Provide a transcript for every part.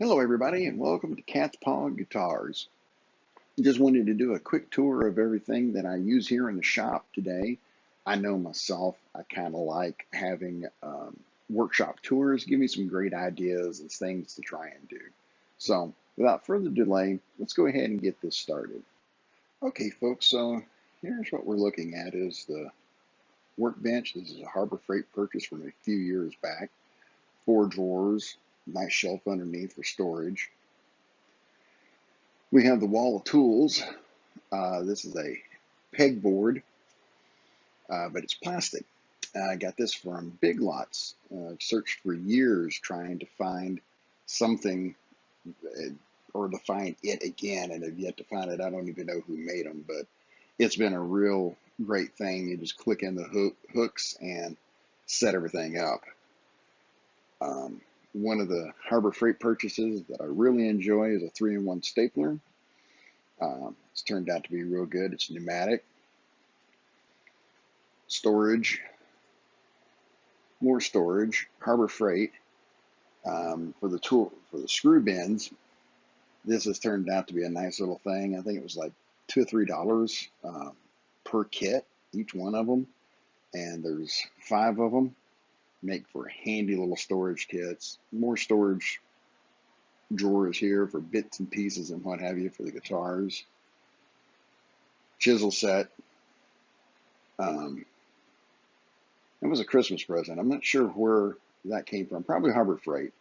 Hello, everybody, and welcome to Cat's Paw Guitars. Just wanted to do a quick tour of everything that I use here in the shop today. I know myself, I kind of like having workshop tours, give me some great ideas and things to try and do. So, without further delay, let's go ahead and get this started. Okay, folks, so here's what we're looking at is the Workbench. This is a Harbor Freight purchase from a few years back. 4 drawers, nice shelf underneath for storage. We have the wall of tools. This is a pegboard, but it's plastic. I got this from Big Lots. I've searched for years trying to find something or to find it again, and have yet to find it. I don't even know who made them, but it's been a real great thing. You just click in the hooks and set everything up. One of the Harbor Freight purchases that I really enjoy is a 3-in-1 stapler. It's turned out to be real good. It's pneumatic. Storage, more storage. Harbor Freight for the screw bins. This has turned out to be a nice little thing. I think it was like $2 or $3 per kit, each one of them, and there's 5 of them. Make for handy little storage kits. More storage drawers here for bits and pieces and what have you for the guitars. Chisel set. It was a Christmas present. I'm not sure where that came from. Probably Harbor Freight.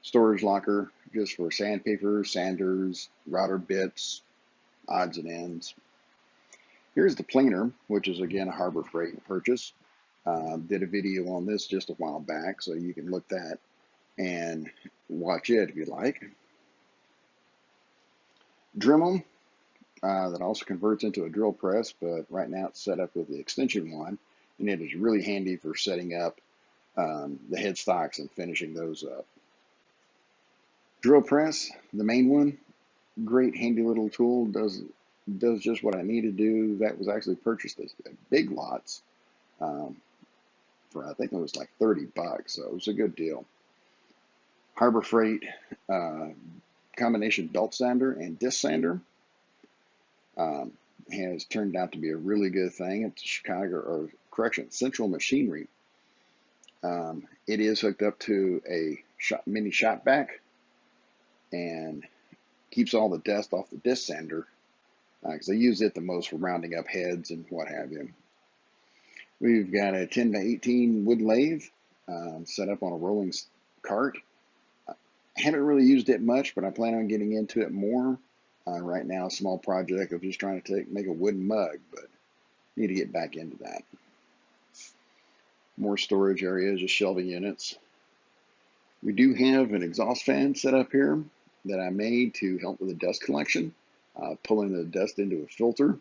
Storage locker just for sandpaper, sanders, router bits, odds and ends. Here's the planer, which is again a Harbor Freight purchase. Did a video on this just a while back, so you can look that and watch it if you like. Dremel, that also converts into a drill press, but right now it's set up with the extension one, and it is really handy for setting up the headstocks and finishing those up. Drill press, the main one, great handy little tool, does just what I need to do. That was actually purchased at Big Lots for I think it was like $30, so it was a good deal. Harbor Freight combination belt sander and disc sander has turned out to be a really good thing. It's Central Machinery. It is hooked up to a mini shop vac and keeps all the dust off the disc sander because I use it the most for rounding up heads and what have you. We've got a 10 by 18 wood lathe set up on a rolling cart. I haven't really used it much, but I plan on getting into it more. Right now, a small project of just trying to make a wooden mug, but need to get back into that. More storage areas, just shelving units. We do have an exhaust fan set up here that I made to help with the dust collection, pulling the dust into a filter.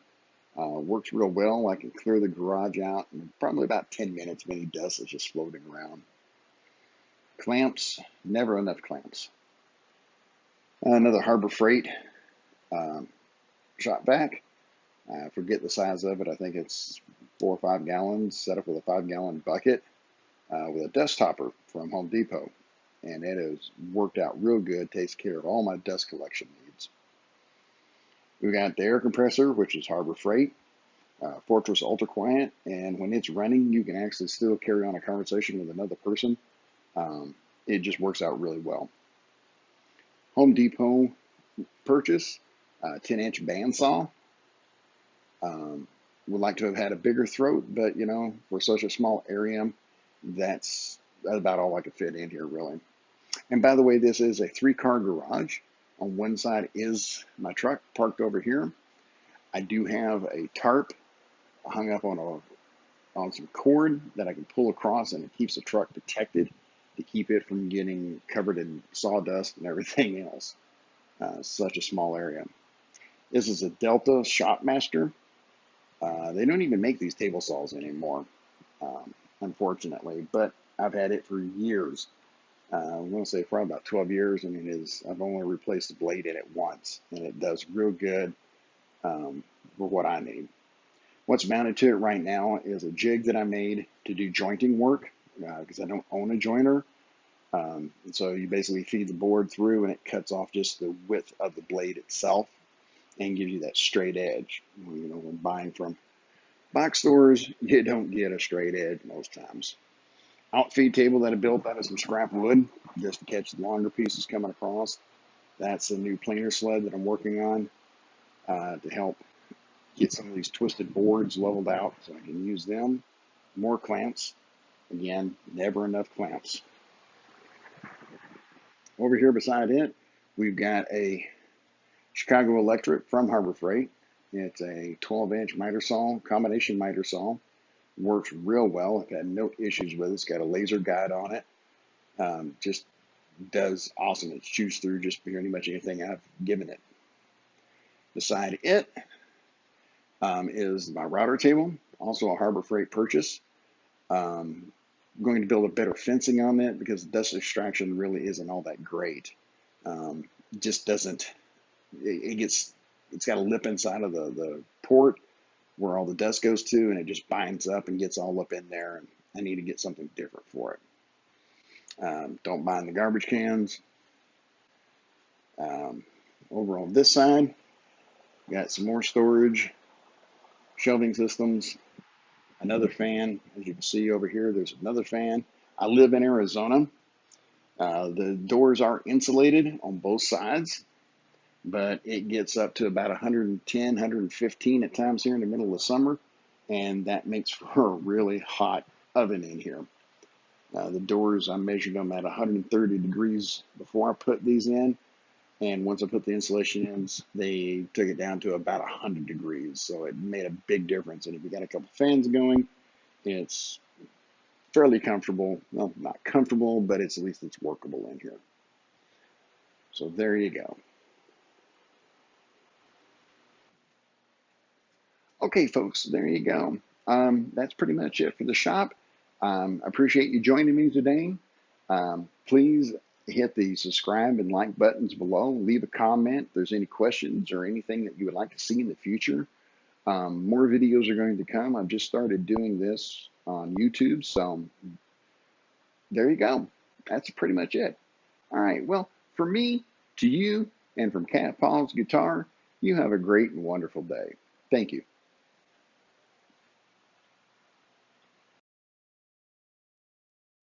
Works real well. I can clear the garage out in probably about 10 minutes of any dust that's just floating around. Clamps, never enough clamps. Another Harbor Freight shop vac. I forget the size of it. I think it's 4 or 5 gallons, set up with a 5-gallon bucket with a dust topper from Home Depot. And it has worked out real good, takes care of all my dust collection needs. We got the air compressor, which is Harbor Freight, Fortress Ultra Quiet, and when it's running, you can actually still carry on a conversation with another person. It just works out really well. Home Depot purchase, 10-inch bandsaw. Would like to have had a bigger throat, but you know, for such a small area, that's about all I could fit in here, really. And by the way, this is a 3-car garage. On one side is my truck parked over here. I do have a tarp hung up on some cord that I can pull across, and it keeps the truck protected to keep it from getting covered in sawdust and everything else. Such a small area. This is a Delta Shopmaster. They don't even make these table saws anymore, unfortunately, but I've had it for years. I'm going to say probably about 12 years, and I've only replaced the blade in it once, and it does real good for what I need. What's mounted to it right now is a jig that I made to do jointing work because I don't own a joiner. So you basically feed the board through and it cuts off just the width of the blade itself and gives you that straight edge. You know, when buying from box stores, you don't get a straight edge most times. Outfeed table that I built out of some scrap wood just to catch the longer pieces coming across. That's a new planer sled that I'm working on to help get some of these twisted boards leveled out so I can use them. More clamps. Again, never enough clamps. Over here beside it, we've got a Chicago Electric from Harbor Freight. It's a 12-inch miter saw, combination miter saw. Works real well. I've had no issues with it. It's got a laser guide on it. Just does awesome. It chews through just pretty much anything I've given it. Beside it is my router table, also a Harbor Freight purchase. I'm going to build a better fencing on it because dust extraction really isn't all that great. Just doesn't, it's got a lip inside of the port where all the dust goes to, and it just binds up and gets all up in there, and I need to get something different for it. Don't bind the garbage cans. Over on this side, got some more storage, shelving systems, another fan. As you can see over here, there's another fan. I live in Arizona. The doors are insulated on both sides, but it gets up to about 110, 115 at times here in the middle of the summer, and that makes for a really hot oven in here. The doors, I measured them at 130 degrees before I put these in, and once I put the insulation in, they took it down to about 100 degrees, so it made a big difference. And if you got a couple fans going, it's fairly comfortable. Well, not comfortable, but at least it's workable in here. So there you go. Okay, folks, there you go. That's pretty much it for the shop. I appreciate you joining me today. Please hit the subscribe and like buttons below. Leave a comment if there's any questions or anything that you would like to see in the future. More videos are going to come. I've just started doing this on YouTube, so there you go. That's pretty much it. All right, well, from me to you and from Cat Paul's Guitar, you have a great and wonderful day. Thank you.